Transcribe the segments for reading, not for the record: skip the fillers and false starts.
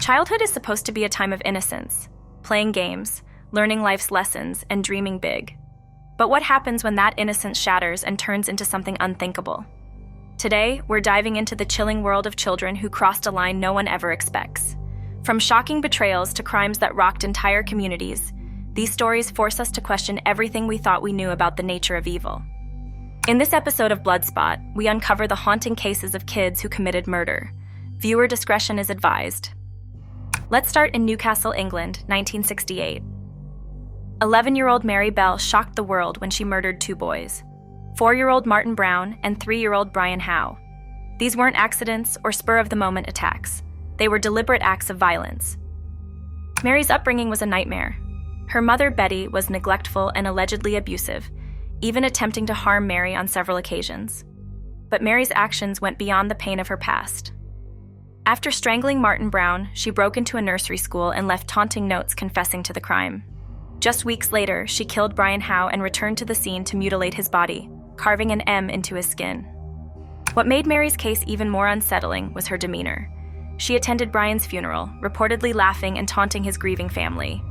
Childhood is supposed to be a time of innocence, playing games, learning life's lessons, and dreaming big. But what happens when that innocence shatters and turns into something unthinkable? Today, we're diving into the chilling world of children who crossed a line no one ever expects. From shocking betrayals to crimes that rocked entire communities, these stories force us to question everything we thought we knew about the nature of evil. In this episode of Bloodspot, we uncover the haunting cases of kids who committed murder. Viewer discretion is advised. Let's start in Newcastle, England, 1968. 11-year-old Mary Bell shocked the world when she murdered two boys, 4-year-old Martin Brown and 3-year-old Brian Howe. These weren't accidents or spur-of-the-moment attacks. They were deliberate acts of violence. Mary's upbringing was a nightmare. Her mother, Betty, was neglectful and allegedly abusive, even attempting to harm Mary on several occasions. But Mary's actions went beyond the pain of her past. After strangling Martin Brown, she broke into a nursery school and left taunting notes confessing to the crime. Just weeks later, she killed Brian Howe and returned to the scene to mutilate his body, carving an M into his skin. What made Mary's case even more unsettling was her demeanor. She attended Brian's funeral, reportedly laughing and taunting his grieving family.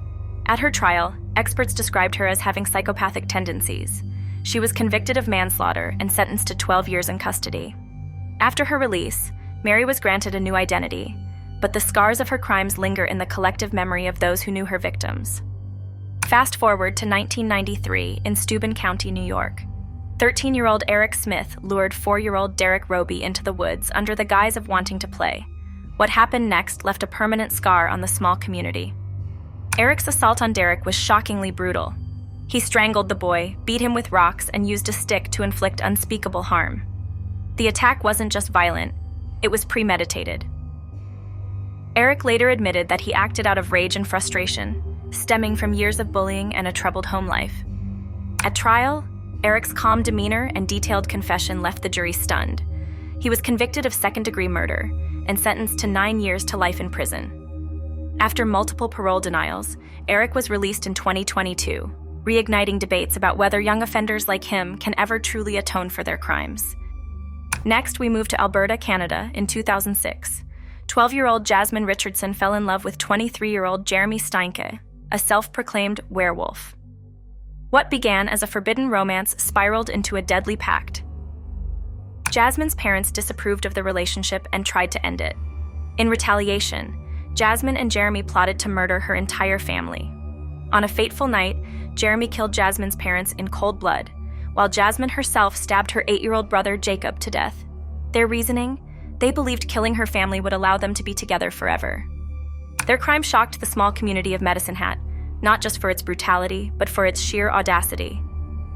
At her trial, experts described her as having psychopathic tendencies. She was convicted of manslaughter and sentenced to 12 years in custody. After her release, Mary was granted a new identity, but the scars of her crimes linger in the collective memory of those who knew her victims. Fast forward to 1993 in Steuben County, New York. 13-year-old Eric Smith lured 4-year-old Derek Roby into the woods under the guise of wanting to play. What happened next left a permanent scar on the small community. Eric's assault on Derek was shockingly brutal. He strangled the boy, beat him with rocks, and used a stick to inflict unspeakable harm. The attack wasn't just violent, it was premeditated. Eric later admitted that he acted out of rage and frustration, stemming from years of bullying and a troubled home life. At trial, Eric's calm demeanor and detailed confession left the jury stunned. He was convicted of second-degree murder and sentenced to 9 years to life in prison. After multiple parole denials, Eric was released in 2022, reigniting debates about whether young offenders like him can ever truly atone for their crimes. Next, we move to Alberta, Canada, in 2006. 12-year-old Jasmine Richardson fell in love with 23-year-old Jeremy Steinke, a self-proclaimed werewolf. What began as a forbidden romance spiraled into a deadly pact. Jasmine's parents disapproved of the relationship and tried to end it. In retaliation, Jasmine and Jeremy plotted to murder her entire family. On a fateful night, Jeremy killed Jasmine's parents in cold blood, while Jasmine herself stabbed her 8-year-old brother Jacob to death. Their reasoning? They believed killing her family would allow them to be together forever. Their crime shocked the small community of Medicine Hat, not just for its brutality, but for its sheer audacity.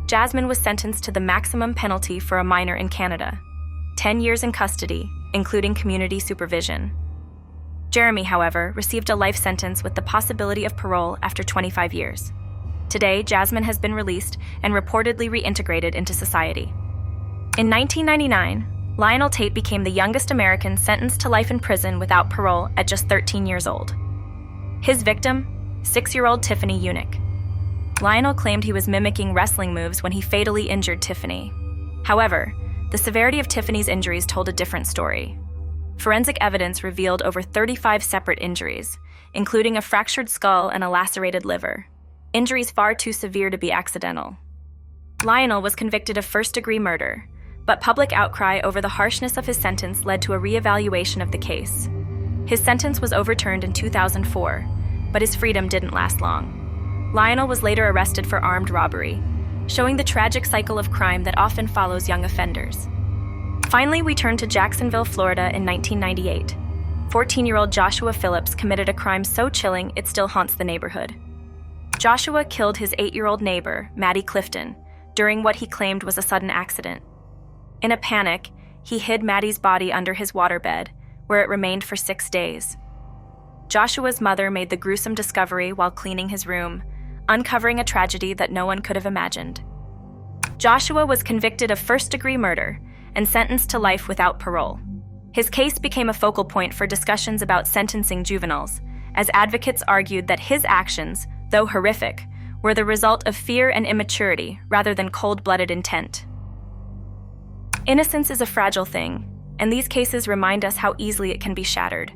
Jasmine was sentenced to the maximum penalty for a minor in Canada, 10 years in custody, including community supervision. Jeremy, however, received a life sentence with the possibility of parole after 25 years. Today, Jasmine has been released and reportedly reintegrated into society. In 1999, Lionel Tate became the youngest American sentenced to life in prison without parole at just 13 years old. His victim, 6-year-old Tiffany Unick. Lionel claimed he was mimicking wrestling moves when he fatally injured Tiffany. However, the severity of Tiffany's injuries told a different story. Forensic evidence revealed over 35 separate injuries, including a fractured skull and a lacerated liver. Injuries far too severe to be accidental. Lionel was convicted of first-degree murder, but public outcry over the harshness of his sentence led to a re-evaluation of the case. His sentence was overturned in 2004, but his freedom didn't last long. Lionel was later arrested for armed robbery, showing the tragic cycle of crime that often follows young offenders. Finally, we turn to Jacksonville, Florida in 1998. 14-year-old Joshua Phillips committed a crime so chilling it still haunts the neighborhood. Joshua killed his 8-year-old neighbor, Maddie Clifton, during what he claimed was a sudden accident. In a panic, he hid Maddie's body under his waterbed, where it remained for 6 days. Joshua's mother made the gruesome discovery while cleaning his room, uncovering a tragedy that no one could have imagined. Joshua was convicted of first-degree murder and sentenced to life without parole. His case became a focal point for discussions about sentencing juveniles, as advocates argued that his actions, though horrific, were the result of fear and immaturity rather than cold-blooded intent. Innocence is a fragile thing, and these cases remind us how easily it can be shattered.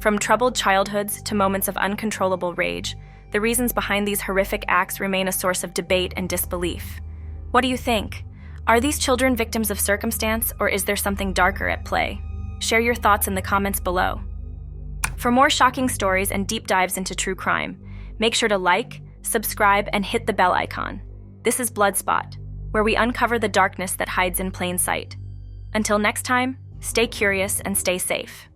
From troubled childhoods to moments of uncontrollable rage, the reasons behind these horrific acts remain a source of debate and disbelief. What do you think? Are these children victims of circumstance, or is there something darker at play? Share your thoughts in the comments below. For more shocking stories and deep dives into true crime, make sure to like, subscribe, and hit the bell icon. This is Bloodspot, where we uncover the darkness that hides in plain sight. Until next time, stay curious and stay safe.